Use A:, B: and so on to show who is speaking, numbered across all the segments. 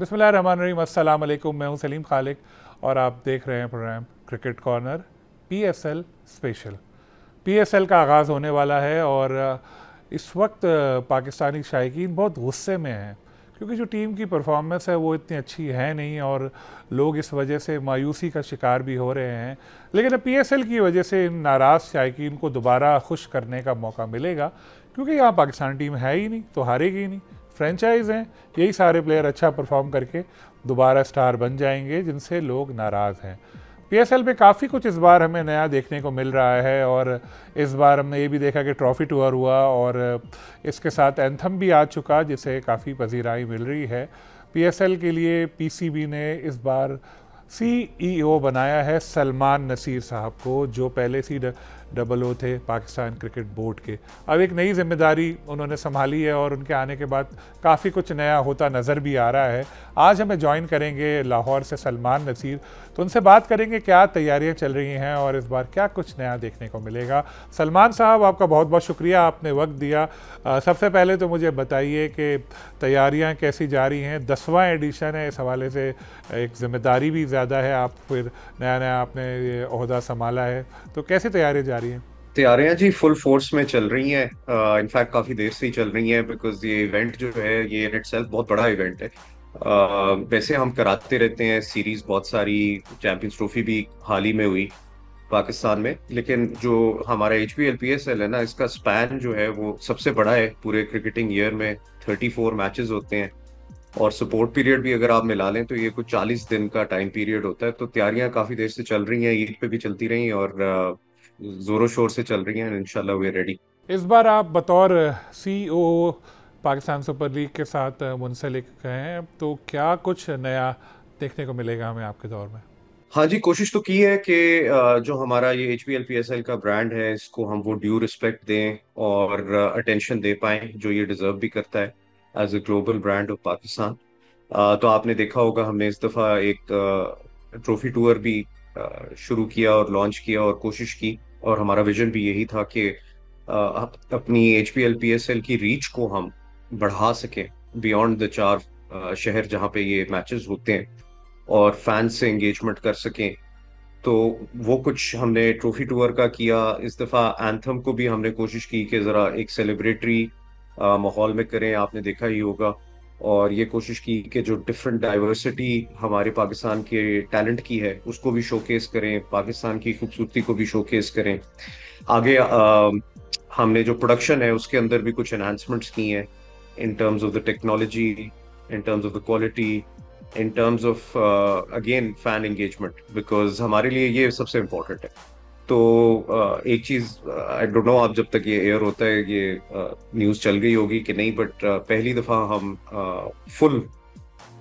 A: बिस्मिल्लाहिर्रहमानिर्रहीम, अस्सलाम वालेकुम। मैं हूं सलीम खालिक और आप देख रहे हैं programme cricket corner PSL special. PSL का आगाज़ होने वाला है और इस वक्त पाकिस्तानी शायकीन बहुत गुस्से में हैं क्योंकि जो टीम की परफॉर्मेंस है वो इतनी अच्छी है नहीं और लोग इस वजह से मायूसी का शिकार भी हो रहे हैं। लेकिन पीएसएल की वजह से इन नाराज़ शायकीन को दोबारा खुश करने का मौका मिलेगा क्योंकि यहाँ पाकिस्तान टीम है ही नहीं तो हारेगी ही नहीं। फ्रेंचाइज हैं, यही सारे प्लेयर अच्छा परफॉर्म करके दोबारा स्टार बन जाएंगे जिनसे लोग नाराज़ हैं। पीएसएल पे काफ़ी कुछ इस बार हमें नया देखने को मिल रहा है और इस बार हमने ये भी देखा कि ट्रॉफ़ी टूर हुआ और इसके साथ एंथम भी आ चुका जिसे काफ़ी पजीराई मिल रही है। पीएसएल के लिए पीसीबी ने इस बार सीईओ बनाया है सलमान नसीर साहब को, जो पहले COO थे पाकिस्तान क्रिकेट बोर्ड के। अब एक नई जिम्मेदारी उन्होंने संभाली है और उनके आने के बाद काफ़ी कुछ नया होता नज़र भी आ रहा है। आज हमें ज्वाइन करेंगे लाहौर से सलमान नसीर, तो उनसे बात करेंगे क्या तैयारियां चल रही हैं और इस बार क्या कुछ नया देखने को मिलेगा। सलमान साहब, आपका बहुत बहुत शुक्रिया, आपने वक्त दिया। सबसे पहले तो मुझे बताइए कि तैयारियां कैसी जा रही हैं। 10वां एडिशन है, इस हवाले से एक जिम्मेदारी भी ज़्यादा है, आप फिर नया नया आपने ये ओहदा संभाला है, तो कैसी तैयारियां जा रही हैं?
B: तैयारियां जी फुल फोर्स में चल रही हैं। इनफैक्ट काफी देर से ही चल रही हैं बिकॉज ये इवेंट जो है ये इन इटसेल्फ बहुत बड़ा इवेंट है। वैसे हम कराते रहते हैं सीरीज बहुत सारी, चैंपियंस ट्रॉफी भी हाल ही में हुई पाकिस्तान में, लेकिन जो हमारा HPL PSL है ना, इसका स्पैन जो है वो सबसे बड़ा है पूरे क्रिकेटिंग ईयर में। 34 मैचेस होते हैं और सपोर्ट पीरियड भी अगर आप मिला लें तो ये कुछ 40 दिन का टाइम पीरियड होता है। तो तैयारियां काफी देर से चल रही हैं, ईद पे भी चलती रही और जोरों शोर से चल रही हैं। इंशाल्लाह वी रेडी।
A: इस बार आप बतौर सीईओ पाकिस्तान सुपर लीग के साथ मुंसलिक हैं, तो क्या कुछ नया देखने को मिलेगा हमें आपके दौर में?
B: हाँ जी, कोशिश तो की है कि जो हमारा ये HPL PSL का ब्रांड है इसको हम वो ड्यू रिस्पेक्ट दें और अटेंशन दे पाएं जो ये डिजर्व भी करता है as a global brand of Pakistan. तो आपने देखा होगा हमने इस दफा एक ट्रॉफी टूर भी शुरू किया और लॉन्च किया और कोशिश की, और हमारा विजन भी यही था कि अपनी HPL PSL की रीच को हम बढ़ा सकें बियॉन्ड द 4 शहर जहाँ पे ये मैचेस होते हैं और फैंस से एंगेजमेंट कर सकें। तो वो कुछ हमने ट्रॉफी टूर का किया। इस दफा एंथम को भी हमने कोशिश की कि जरा एक सेलिब्रेटरी माहौल में करें, आपने देखा ही होगा। और ये कोशिश की कि जो डिफरेंट डाइवर्सिटी हमारे पाकिस्तान के टैलेंट की है उसको भी शोकेस करें, पाकिस्तान की खूबसूरती को भी शोकेस करें। आगे हमने जो प्रोडक्शन है उसके अंदर भी कुछ एनहांसमेंट्स की हैं in terms of the technology, in terms of the quality, in terms of again fan engagement, because हमारे लिए ये सबसे इम्पोर्टेंट है। तो एक चीज, आई डोंट नो आप जब तक ये एयर होता है ये न्यूज़ चल गई होगी कि नहीं, बट पहली दफा हम full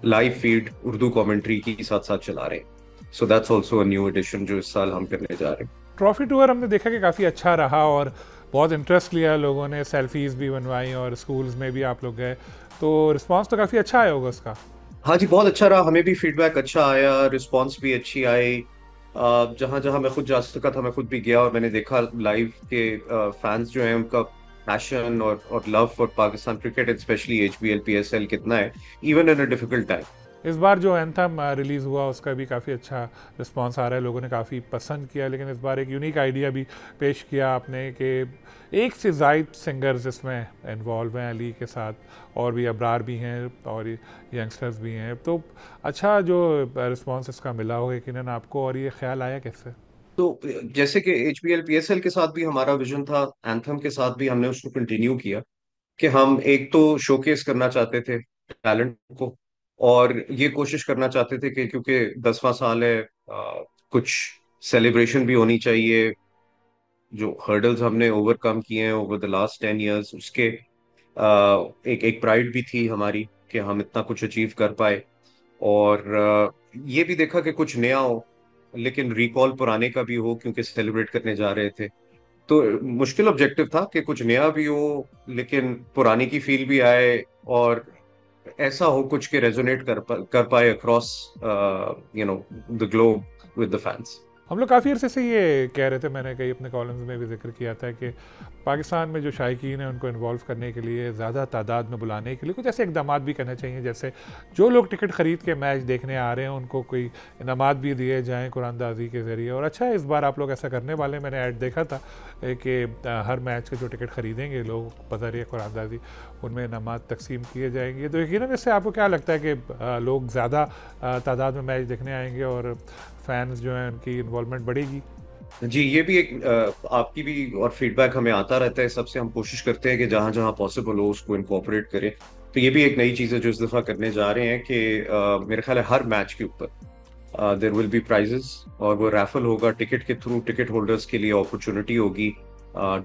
B: live feed Urdu commentary के साथ साथ चला रहे हैं। So that's also a new edition जो इस साल हम करने जा रहे हैं।
A: ट्रॉफी टूर हमने देखा कि काफ़ी अच्छा रहा और बहुत इंटरेस्ट लिया लोगों ने, सेल्फीज़ भी बनवाई और स्कूल्स में भी आप लोग गए, तो रिस्पांस तो काफ़ी अच्छा आया होगा उसका।
B: हाँ जी, बहुत अच्छा रहा, हमें भी फीडबैक अच्छा आया, रिस्पांस भी अच्छी आई। जहाँ जहाँ मैं खुद जा सका था मैं खुद भी गया और मैंने देखा लाइव के फैंस जो हैं उनका पैशन और love for Pakistan cricket, specially HPL PSL कितना है even in a difficult time.
A: इस बार जो एंथम रिलीज़ हुआ उसका भी काफ़ी अच्छा रिस्पांस आ रहा है, लोगों ने काफ़ी पसंद किया। लेकिन इस बार एक यूनिक आइडिया भी पेश किया आपने कि एक से ज़ायद सिंगर्स इसमें इन्वॉल्व हैं अली के साथ, और भी अबरार भी हैं और यंगस्टर्स भी हैं। तो अच्छा जो रिस्पांस इसका मिला होगा यकीनन आपको, और ये ख्याल आया कैसे?
B: तो जैसे कि HPL PSL के साथ भी हमारा विजन था, एंथम के साथ भी हमने उसको कंटिन्यू किया कि हम एक तो शोकेस करना चाहते थे टैलेंट को, और ये कोशिश करना चाहते थे कि क्योंकि 10वां साल है, कुछ सेलिब्रेशन भी होनी चाहिए। जो हर्डल्स हमने ओवरकम किए हैं ओवर द लास्ट 10 years उसके एक एक प्राइड भी थी हमारी कि हम इतना कुछ अचीव कर पाए। और ये भी देखा कि कुछ नया हो लेकिन रिकॉल पुराने का भी हो, क्योंकि सेलिब्रेट करने जा रहे थे। तो मुश्किल ऑब्जेक्टिव था कि कुछ नया भी हो लेकिन पुरानी की फील भी आए, और ऐसा हो कुछ के रेजोनेट कर पाए across the globe with the fans.
A: हम लोग काफ़ी अरसे से ये कह रहे थे, मैंने कई अपने कॉलम्स में भी जिक्र किया था कि पाकिस्तान में जो शायकीन हैं उनको इन्वॉल्व करने के लिए, ज़्यादा तादाद में बुलाने के लिए कुछ ऐसे इकदाम भी करने चाहिए, जैसे जो लोग टिकट ख़रीद के मैच देखने आ रहे हैं उनको कोई इनामात भी दिए जाएँ कुरानदाजी के ज़रिए। और अच्छा है, इस बार आप लोग ऐसा करने वाले, मैंने ऐड देखा था कि हर मैच के जो टिकट ख़रीदेंगे लोग बज़रिए कुरानदाजी, उनमें इनामात तकसीम किए जाएंगे। तो यकीनन इससे आपको क्या लगता है कि लोग ज़्यादा तादाद में मैच देखने आएंगे और फैंस जो हैं उनकी इन्वॉल्वमेंट बढ़ेगी?
B: जी, ये भी एक आपकी भी और फीडबैक हमें आता रहता है, सबसे हम कोशिश करते हैं कि जहां जहां पॉसिबल हो उसको इनकॉर्पोरेट करें। तो ये भी एक नई चीज़ है जो इस दफ़ा करने जा रहे हैं कि मेरे ख्याल है हर मैच के ऊपर देयर विल बी प्राइजेस, और वो रैफल होगा टिकट के थ्रू, टिकट होल्डर्स के लिए अपॉर्चुनिटी होगी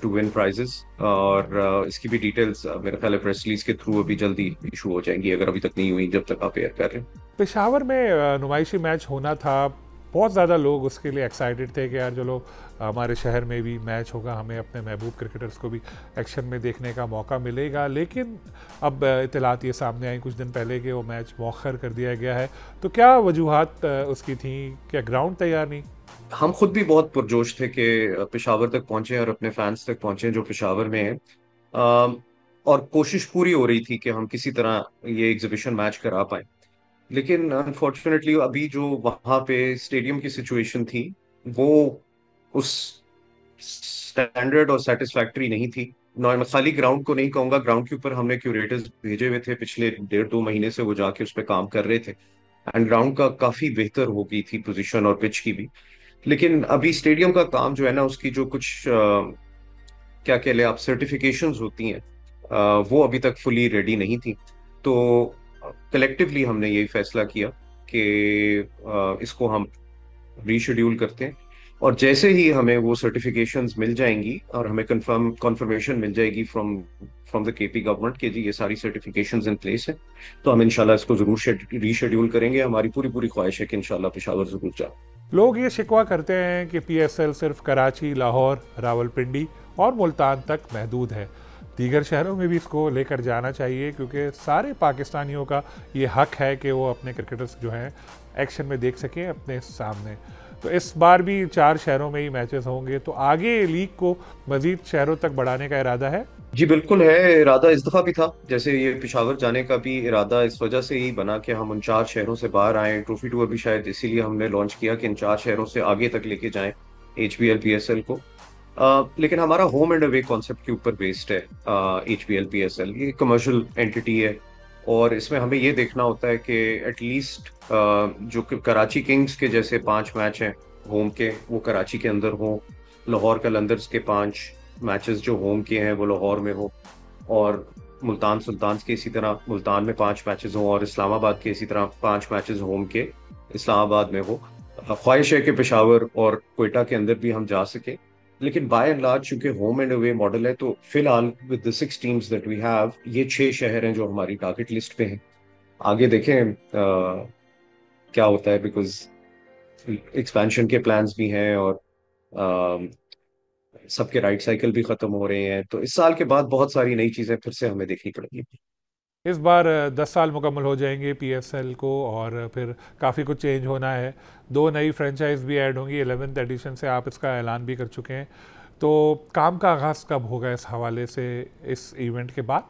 B: टू विन प्राइजेस। और इसकी भी डिटेल्स मेरे ख्याल है प्रेस रिलीज के थ्रू अभी जल्दी इशू हो जाएंगी, अगर अभी तक नहीं हुई जब तक आप एयर कर रहे हैं।
A: पेशावर में नुमाइशी मैच होना था, बहुत ज़्यादा लोग उसके लिए एक्साइटेड थे कि यार चलो हमारे शहर में भी मैच होगा, हमें अपने महबूब क्रिकेटर्स को भी एक्शन में देखने का मौका मिलेगा। लेकिन अब इत्तलात ये सामने आई कुछ दिन पहले कि वो मैच मौखर कर दिया गया है। तो क्या वजूहात उसकी थी? क्या ग्राउंड तैयार नहीं?
B: हम खुद भी बहुत पुरजोश थे कि पेशावर तक पहुंचे और अपने फैंस तक पहुंचे जो पेशावर में हैं। और कोशिश पूरी हो रही थी कि हम किसी तरह ये एग्जीबिशन मैच करा पाए। लेकिन अनफॉर्चुनेटली अभी जो वहां पे स्टेडियम की सिचुएशन थी वो उस स्टैंडर्ड और सेटिस्फैक्टरी नहीं थी। मैं खाली ग्राउंड को नहीं कहूंगा, ग्राउंड के ऊपर हमने क्यूरेटर्स भेजे हुए थे, पिछले 1.5-2 महीने से वो जाके उस पर काम कर रहे थे, एंड ग्राउंड का काफी बेहतर हो गई थी पोजीशन और पिच की भी। लेकिन अभी स्टेडियम का काम जो है ना, उसकी जो कुछ क्या कह ले आप सर्टिफिकेशंस होती हैं, वो अभी तक फुली रेडी नहीं थी। तो कलेक्टिवली हमने यही फैसला किया कि इसको हम रीशेड्यूल करते हैं, और जैसे ही हमें वो सर्टिफिकेशंस मिल जाएंगी और हमें कंफर्मेशन मिल जाएगी from from the KP government कि जी ये सारी सर्टिफिकेशंस इन प्लेस है, तो हम इंशाल्लाह इसको जरूर रीशेड्यूल करेंगे। हमारी पूरी पूरी ख्वाहिश है कि इंशाल्लाह पेशावर जरूर जाए।
A: लोग ये शिकवा करते हैं कि PSL सिर्फ कराची, लाहौर, रावलपिंडी और मुल्तान तक महदूद है। दीगर शहरों में भी इसको लेकर जाना चाहिए, क्योंकि सारे पाकिस्तानियों का ये हक है कि वो अपने क्रिकेटर्स जो हैं एक्शन में देख सकें अपने सामने। तो इस बार भी 4 शहरों में ही मैचेस होंगे, तो आगे लीग को मजीद शहरों तक बढ़ाने का इरादा है?
B: जी बिल्कुल है, इरादा इस दफा भी था। जैसे ये पेशावर जाने का भी इरादा इस वजह से ही बना कि हम उन 4 शहरों से बाहर आए। ट्रॉफी टूर भी शायद इसीलिए हमने लॉन्च किया कि इन 4 शहरों से आगे तक लेके जाएं HBL PSL को। लेकिन हमारा होम एंड अवे कॉन्सेप्ट के ऊपर बेस्ड है HBL PSL। ये कमर्शियल एंटिटी है, और इसमें हमें ये देखना होता है कि एटलीस्ट जो कराची किंग्स के जैसे 5 मैच हैं होम के, वो कराची के अंदर हो। लाहौर कलंदर्स के 5 मैचेस जो होम के हैं वो लाहौर में हो, और मुल्तान सुल्तान के इसी तरह मुल्तान में 5 मैचेस हो, और इस्लामाबाद के इसी तरह 5 मैचेस होम के इस्लामाबाद में हो। ख्वाहिश है कि पेशावर और क्वेटा के अंदर भी हम जा सके। लेकिन बाय एंड लार्ज चूंकि होम एंड अवे मॉडल है, तो फिलहाल with the 6 teams that we have, ये 6 शहर हैं जो हमारी टारगेट लिस्ट पे हैं। आगे देखें क्या होता है, बिकॉज एक्सपेंशन के प्लान्स भी हैं, और सबके राइट साइकिल भी खत्म हो रहे हैं, तो इस साल के बाद बहुत सारी नई चीजें फिर से हमें देखनी पड़ेगी।
A: इस बार 10 साल मुकम्मल हो जाएंगे PSL को, और फिर काफ़ी कुछ चेंज होना है। 2 नई फ्रेंचाइज भी ऐड होंगी, 11th एडिशन से आप इसका ऐलान भी कर चुके हैं। तो काम का आगाज़ कब होगा इस हवाले से, इस इवेंट के बाद?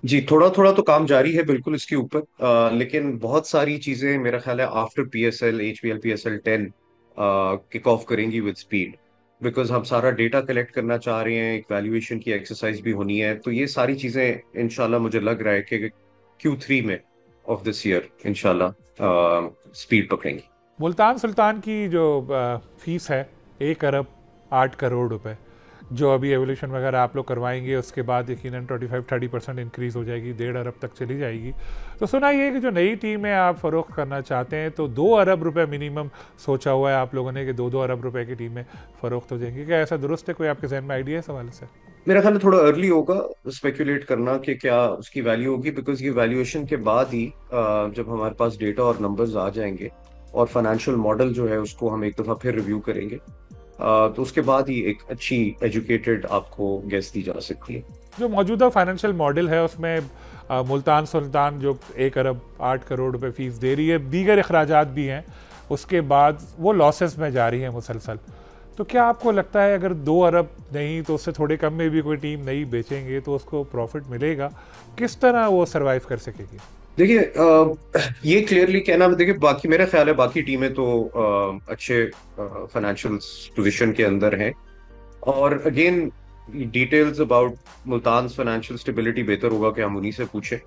B: जी, थोड़ा थोड़ा तो काम जारी है बिल्कुल इसके ऊपर, लेकिन बहुत सारी चीजें मेरा ख्याल है after PSL HBL PSL 10 kick off करेंगी विद स्पीड, बिकॉज हम सारा डेटा कलेक्ट करना चाह रहे हैं, एक वैल्यूएशन की एक्सरसाइज भी होनी है। तो ये सारी चीजें इंशाल्लाह मुझे लग रहा है कि Q3 में ऑफ दिस ईयर इंशाल्लाह स्पीड पकड़ेंगे।
A: मुल्तान सुल्तान की जो फीस है 1 अरब 8 करोड़ रुपए, जो अभी एवोल्यूशन वगैरह आप लोग करवाएंगे, उसके बाद यकीनन 25-30% इंक्रीज़ हो जाएगी, 1.5 अरब तक चली जाएगी। तो सुना ये कि जो नई टीम है आप फ़रोख्त करना चाहते हैं, तो 2 अरब रुपए मिनिमम सोचा हुआ है आप लोगों ने कि 2-2 अरब रुपए की टीमें फ़रोख्त हो जाएंगी। क्या ऐसा दुरुस्त है? कोई आपके जहन में आइडिया है इस हवाले से?
B: मेरा ख्याल है थोड़ा अर्ली होगा स्पेकुलेट करना कि क्या उसकी वैल्यू होगी, बिकॉज ये वैल्यूएशन के बाद ही जब हमारे पास डेटा और नंबर्स आ जाएंगे और फाइनेंशियल मॉडल जो है उसको हम एक दफा फिर रिव्यू करेंगे, तो उसके बाद ही एक अच्छी एजुकेटेड आपको गेस दी जा सकती है।
A: जो मौजूदा फाइनेंशियल मॉडल है उसमें मुल्तान सुल्तान जो 1 अरब 8 करोड़ रुपए फीस दे रही है, दीगर अखराजात भी हैं, उसके बाद वो लॉसेस में जा रही है मुसलसल। तो क्या आपको लगता है अगर 2 अरब नहीं तो उससे थोड़े कम में भी कोई टीम नहीं बेचेंगे तो उसको प्रॉफिट मिलेगा? किस तरह वो सरवाइव कर सकेगी?
B: देखिए, ये क्लियरली कहना, देखिए बाकी मेरा ख्याल है बाकी टीमें तो अच्छे फाइनेंशियल पोजीशन के अंदर हैं। और again, details about Multan financial stability बेहतर होगा कि हम उन्हीं से पूछें।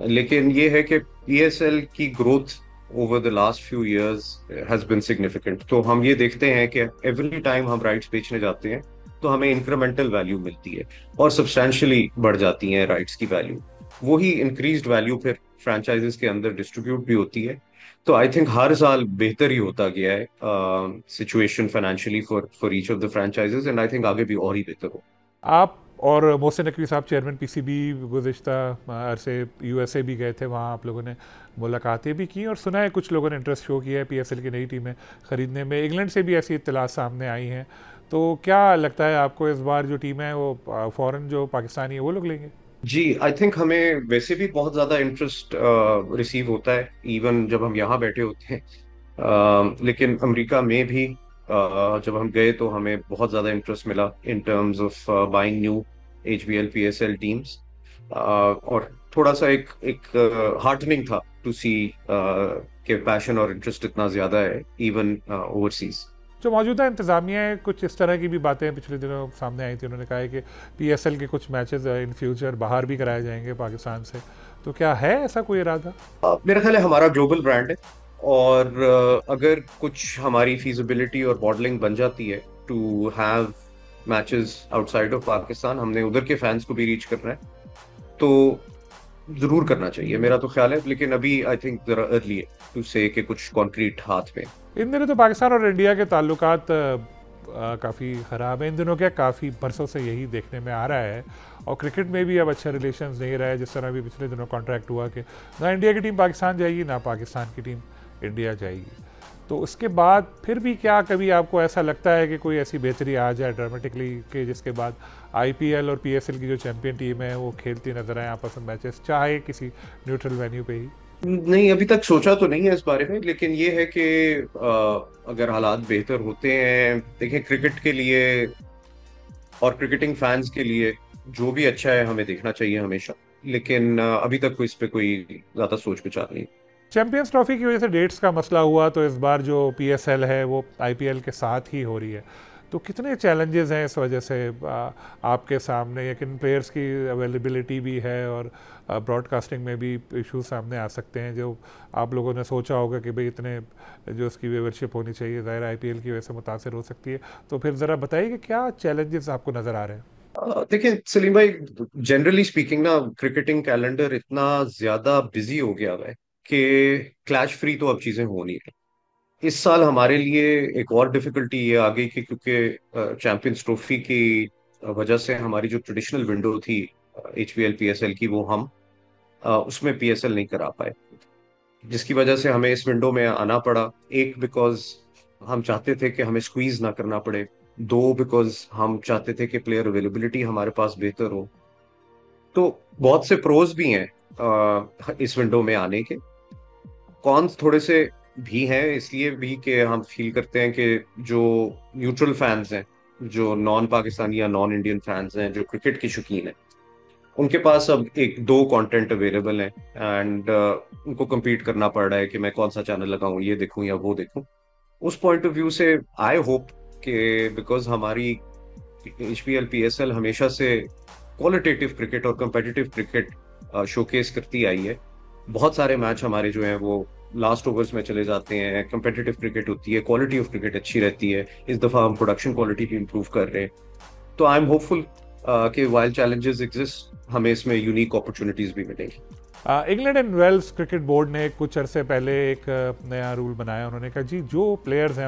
B: लेकिन ये है कि पीएसएल की growth over the last few years has been significant. तो हम ये देखते हैं कि एवरी टाइम हम राइट्स बेचने जाते हैं तो हमें इंक्रीमेंटल वैल्यू मिलती है और सब्सटैंशियली बढ़ जाती है राइट्स की वैल्यू। वही इंक्रीज्ड वैल्यू फिर फ्रेंचाइजेस के अंदर डिस्ट्रीब्यूट भी होती है। तो आई थिंक हर साल बेहतर ही होता गया है situation financially for for each of the franchises, and I think आगे भी और ही बेहतर हो।
A: आप और मोहसिन नकवी साहब चेयरमैन पीसीबी गुज़िश्ता अरसे यूएसए भी गए थे, वहाँ आप लोगों ने मुलाकातें भी की और सुना है कुछ लोगों ने इंटरेस्ट शो किया है पीएसएल की नई टीमें ख़रीदने में। इंग्लैंड से भी ऐसी इत्तलात सामने आई हैं। तो क्या लगता है आपको इस बार जो टीम है वो फ़ॉरेन जो पाकिस्तानी है वो लोग लेंगे?
B: जी, आई थिंक हमें वैसे भी बहुत ज्यादा इंटरेस्ट रिसीव होता है इवन जब हम यहाँ बैठे होते हैं। लेकिन अमेरिका में भी जब हम गए तो हमें बहुत ज्यादा इंटरेस्ट मिला in terms of buying new HBL PSL teams. और थोड़ा सा एक एक हार्टनिंग था टू सी के पैशन और इंटरेस्ट इतना ज्यादा है इवन ओवरसीज।
A: जो मौजूदा इंतज़ामिया है, कुछ इस तरह की भी बातें पिछले दिनों सामने आई थी। उन्होंने कहा है कि पीएसएल के कुछ मैचेस इन फ्यूचर बाहर भी कराए जाएंगे पाकिस्तान से। तो क्या है ऐसा कोई इरादा?
B: मेरा ख्याल है हमारा ग्लोबल ब्रांड है और अगर कुछ हमारी फीजिबिलिटी और मॉडलिंग बन जाती है to have matches outside of Pakistan, हमने उधर के फैंस को भी रीच करना है, तो जरूर करना चाहिए मेरा तो ख्याल है। लेकिन अभी आई थिंक जरा अर्ली है टू से कि कुछ कॉन्क्रीट हाथ में।
A: इन दिनों तो पाकिस्तान और इंडिया के ताल्लुकात काफ़ी ख़राब है इन दिनों, क्या काफ़ी बरसों से यही देखने में आ रहा है। और क्रिकेट में भी अब अच्छा रिलेशंस नहीं रहा है, जिस तरह भी पिछले दिनों कॉन्ट्रैक्ट हुआ कि ना इंडिया की टीम पाकिस्तान जाएगी ना पाकिस्तान की टीम इंडिया जाएगी। तो उसके बाद फिर भी क्या कभी आपको ऐसा लगता है कि कोई ऐसी बेहतरी आ जाए ड्रामेटिकली कि जिसके बाद आईपीएल और पीएसएल की जो चैंपियन टीम है वो खेलती नजर आए आपस में मैचेस, चाहे किसी न्यूट्रल वेन्यू पे ही?
B: नहीं, अभी तक सोचा तो नहीं है इस बारे में, लेकिन ये है कि अगर हालात बेहतर होते हैं, देखिए क्रिकेट के लिए और क्रिकेटिंग फैंस के लिए जो भी अच्छा है हमें देखना चाहिए हमेशा। लेकिन अभी तक कोई इस पे कोई ज्यादा सोच विचार नहीं।
A: चैंपियंस ट्रॉफी की वजह से डेट्स का मसला हुआ तो इस बार जो पीएसएल है वो आईपीएल के साथ ही हो रही है। तो कितने चैलेंजेस हैं इस वजह से आपके सामने, या किन प्लेयर्स की अवेलेबिलिटी भी है और ब्रॉडकास्टिंग में भी इश्यूज सामने आ सकते हैं जो आप लोगों ने सोचा होगा कि भाई इतने जो उसकी व्यूवरशिप होनी चाहिए ज़ाहिर आईपीएल की वजह से मुतासर हो सकती है। तो फिर ज़रा बताइए कि क्या चैलेंजेस आपको नज़र आ रहे हैं?
B: देखिए सलीम भाई, जनरली स्पीकिंग ना क्रिकेटिंग कैलेंडर इतना ज्यादा बिजी हो गया है कि क्लैश फ्री तो अब चीजें हो नहीं रही। इस साल हमारे लिए एक और डिफिकल्टी ये आ गई कि क्योंकि चैंपियंस ट्रॉफी की वजह से हमारी जो ट्रेडिशनल विंडो थी एचपीएल पीएसएल की, वो हम उसमें पीएसएल नहीं करा पाए, जिसकी वजह से हमें इस विंडो में आना पड़ा। एक, बिकॉज हम चाहते थे कि हमें स्क्वीज ना करना पड़े। दो, बिकॉज हम चाहते थे कि प्लेयर अवेलेबिलिटी हमारे पास बेहतर हो। तो बहुत से प्रोज भी हैं इस विंडो में आने के, कॉन्स थोड़े से भी हैं इसलिए भी कि हम फील करते हैं कि जो न्यूट्रल फैंस हैं, जो नॉन पाकिस्तानी या नॉन इंडियन फैंस हैं, जो क्रिकेट की शौकीन हैं, उनके पास अब एक दो कंटेंट अवेलेबल है एंड उनको compete करना पड़ रहा है कि मैं कौन सा चैनल लगाऊं, ये देखूं या वो देखूं। उस पॉइंट ऑफ व्यू से आई होप कि बिकॉज हमारी एचपीएल पीएसएल हमेशा से क्वालिटेटिव क्रिकेट और कम्पिटिटिव क्रिकेट शोकेस करती आई है। बहुत सारे मैच हमारे जो हैं वो लास्ट ओवर्स में चले जाते हैं, कम्पिटिटिव क्रिकेट होती है, क्वालिटी ऑफ क्रिकेट अच्छी रहती है। इस दफा हम प्रोडक्शन क्वालिटी भी इंप्रूव कर रहे हैं। तो आई एम होपफुल कि वाइल चैलेंजेस एग्जिस्ट, हमें इसमें यूनिक अपॉर्चुनिटीज भी मिलेंगी।
A: England and Wales cricket board ने कुछ अरसे पहले एक नया रूल बनाया। उन्होंने कहा जी जो प्लेयर्स हैं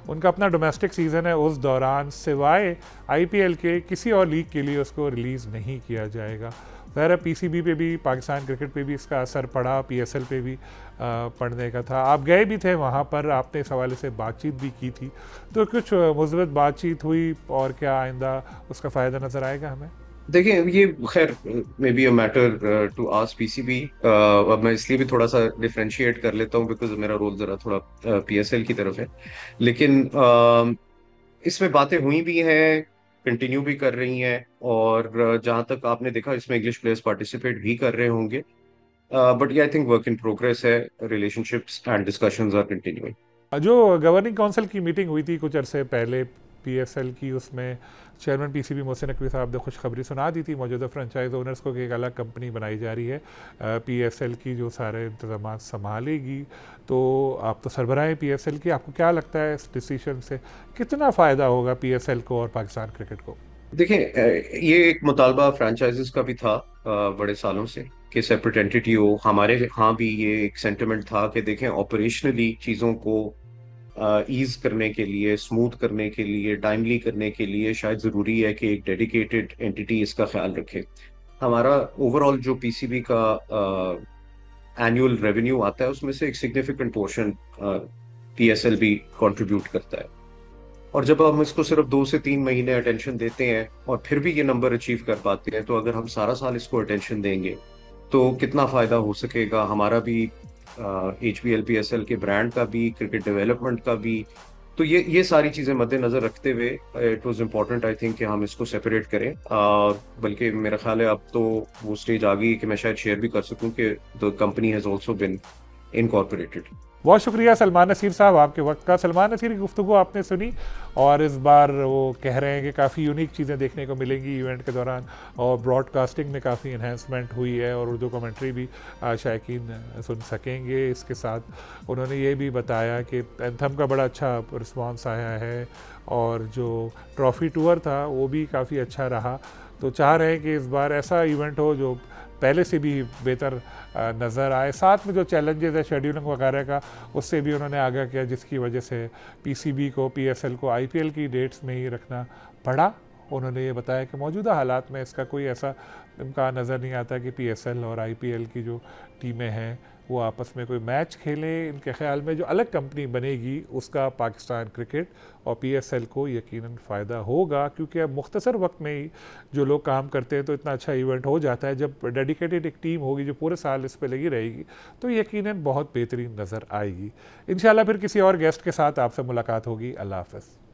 A: उनका अपना डोमेस्टिक सीज़न है उस दौरान सिवाय आईपीएल के किसी और लीग के लिए उसको रिलीज़ नहीं किया जाएगा। ज़ाहिर है पीसीबी पे भी, पाकिस्तान क्रिकेट पे भी इसका असर पड़ा, पीएसएल पे भी पड़ने का था। आप गए भी थे वहाँ पर, आपने इस हवाले से बातचीत भी की थी। तो कुछ मुस्बत बातचीत हुई और क्या आइंदा उसका फ़ायदा नज़र आएगा हमें?
B: देखिए ये खैर may be a matter to ask PCB. अब मैं इसलिए भी थोड़ा सा डिफरेंशिएट कर लेता हूँ बिकॉज मेरा रोल जरा थोड़ा पीएसएल की तरफ है। लेकिन इसमें बातें हुई भी हैं, कंटिन्यू भी कर रही हैं, और जहां तक आपने देखा इसमें इंग्लिश प्लेयर्स पार्टिसिपेट भी कर रहे होंगे। बट ये I think work in progress है। Relationships and discussions are continuing.
A: जो गवर्निंग काउंसिल की मीटिंग हुई थी कुछ अरसे पहले पीएसएल की, उसमें चेयरमैन पीसीबी मोहसिन नकवी साहब ने खुशखबरी सुना दी थी मौजूदा फ्रेंचाइज ओनर्स को कि एक अलग कंपनी बनाई जा रही है पीएसएल की, जो सारे इंतजाम संभालेगी। तो आप तो सरबराह हैं पीएसएल की, आपको क्या लगता है इस डिसीजन से कितना फ़ायदा होगा पीएसएल को और पाकिस्तान क्रिकेट को?
B: देखिए, ये एक मुतालबा फ्रेंचाइजेस का भी था बड़े सालों से कि सेपरेट एंटिटी हो। हमारे यहाँ भी ये एक सेंटिमेंट था कि देखें, ऑपरेशनली चीज़ों को ईज करने के लिए, स्मूथ करने के लिए, टाइमली करने के लिए शायद ज़रूरी है कि एक डेडिकेटेड एंटिटी इसका ख्याल रखे। हमारा ओवरऑल जो पीसीबी का एनुअल रेवेन्यू आता है उसमें से एक सिग्निफिकेंट पोर्शन पीएसएल भी कंट्रीब्यूट करता है। और जब हम इसको सिर्फ 2 से 3 महीने अटेंशन देते हैं और फिर भी ये नंबर अचीव कर पाते हैं, तो अगर हम सारा साल इसको अटेंशन देंगे तो कितना फायदा हो सकेगा हमारा भी, HPL PSL के ब्रांड का भी, क्रिकेट डेवलपमेंट का भी। तो ये सारी चीजें मद्देनजर रखते हुए it was important I think कि हम इसको सेपरेट करें। बल्कि मेरा ख्याल है अब तो वो स्टेज आ गई कि मैं शायद शेयर भी कर सकूं कि the company has also been incorporated.
A: बहुत शुक्रिया सलमान नसीर साहब आपके वक्त का। सलमान नसीर की गुफ्तगू आपने सुनी, और इस बार वो कह रहे हैं कि काफ़ी यूनिक चीज़ें देखने को मिलेंगी इवेंट के दौरान, और ब्रॉडकास्टिंग में काफ़ी इन्हेंसमेंट हुई है और उर्दू कमेंट्री भी शायकीन सुन सकेंगे। इसके साथ उन्होंने ये भी बताया कि एंथम का बड़ा अच्छा रिस्पॉन्स आया है, और जो ट्रॉफ़ी टूर था वो भी काफ़ी अच्छा रहा। तो चाह रहे हैं कि इस बार ऐसा इवेंट हो जो पहले से भी बेहतर नज़र आए। साथ में जो चैलेंजेस है शेड्यूलिंग वगैरह का, उससे भी उन्होंने आगाह किया, जिसकी वजह से पीसीबी को, पीएसएल को आईपीएल की डेट्स में ही रखना पड़ा। उन्होंने ये बताया कि मौजूदा हालात में इसका कोई ऐसा इम्कान नज़र नहीं आता कि पीएसएल और आईपीएल की जो टीमें हैं वो आपस में कोई मैच खेलें। इनके ख्याल में जो अलग कंपनी बनेगी उसका पाकिस्तान क्रिकेट और पीएसएल को यकीनन फ़ायदा होगा, क्योंकि अब मुख्तसर वक्त में ही जो लोग काम करते हैं तो इतना अच्छा इवेंट हो जाता है। जब डेडिकेटेड एक टीम होगी जो पूरे साल इस पर लगी रहेगी तो यकीनन बहुत बेहतरीन नज़र आएगी। इंशाल्लाह फिर किसी और गेस्ट के साथ आपसे मुलाकात होगी। अल्लाह हाफ़िज़।